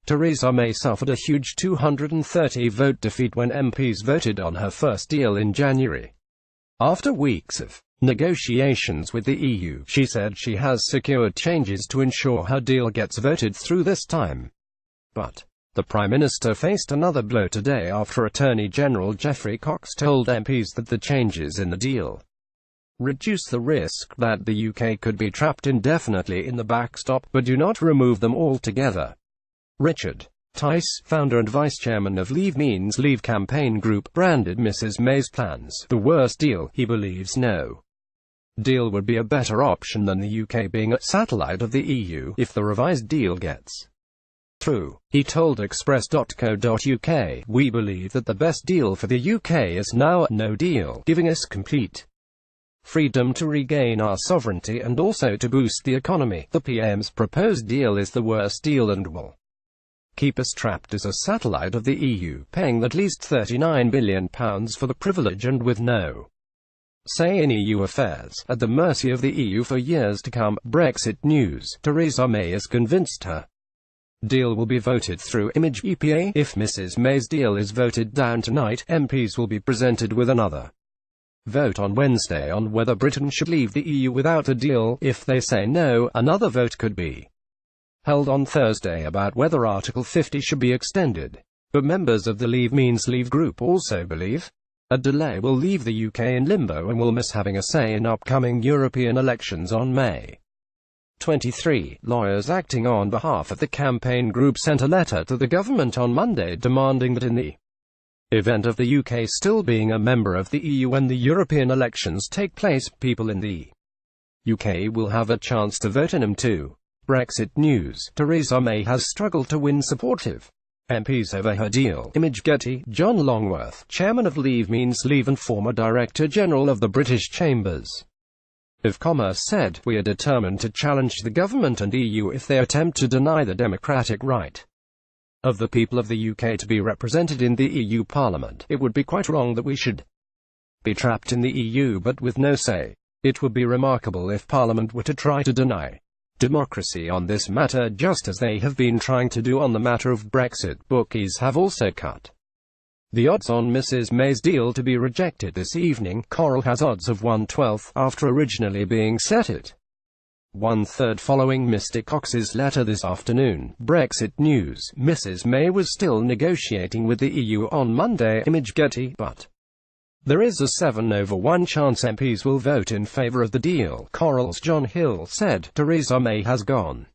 Theresa May suffered a huge 230-vote defeat when MPs voted on her first deal in January. After weeks of negotiations with the EU, she said she has secured changes to ensure her deal gets voted through this time. But the Prime Minister faced another blow today after Attorney General Geoffrey Cox told MPs that the changes in the deal reduce the risk that the UK could be trapped indefinitely in the backstop, but do not remove them altogether. Richard Tice, founder and vice-chairman of Leave Means Leave campaign group, branded Mrs May's plans the worst deal. He believes no deal would be a better option than the UK being a satellite of the EU if the revised deal gets through. He told Express.co.uk, "We believe that the best deal for the UK is now a no deal, giving us complete freedom to regain our sovereignty and also to boost the economy. The PM's proposed deal is the worst deal and will keep us trapped as a satellite of the EU, paying at least £39 billion for the privilege and with no say in EU affairs, at the mercy of the EU for years to come." Brexit news. Theresa May is convinced her deal will be voted through. Image EPA. If Mrs May's deal is voted down tonight, MPs will be presented with another vote on Wednesday on whether Britain should leave the EU without a deal. If they say no, another vote could be held on Thursday about whether Article 50 should be extended. But members of the Leave Means Leave group also believe a delay will leave the UK in limbo and will miss having a say in upcoming European elections on May 23. Lawyers acting on behalf of the campaign group sent a letter to the government on Monday demanding that in the event of the UK still being a member of the EU when the European elections take place, people in the UK will have a chance to vote in them too. Brexit news. Theresa May has struggled to win supportive MPs over her deal. Image Getty. John Longworth, chairman of Leave Means Leave and former Director General of the British Chambers of Commerce, said, "We are determined to challenge the government and EU if they attempt to deny the democratic right of the people of the UK to be represented in the EU Parliament. It would be quite wrong that we should be trapped in the EU but with no say. It would be remarkable if Parliament were to try to deny democracy on this matter, just as they have been trying to do on the matter of Brexit." Bookies have also cut the odds on Mrs May's deal to be rejected this evening. Coral has odds of 1/12, after originally being set at 1/3 following Mr Cox's letter this afternoon. Brexit news. Mrs May was still negotiating with the EU on Monday. Image Getty. But there is a 7/1 chance MPs will vote in favour of the deal. Coral's John Hill said, "Theresa May has gone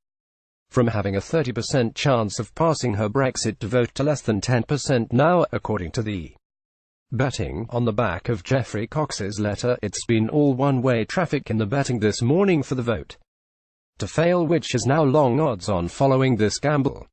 from having a 30% chance of passing her Brexit to vote to less than 10% now, according to the betting." On the back of Geoffrey Cox's letter, it's been all one-way traffic in the betting this morning for the vote to fail, which is now long odds on following this gamble.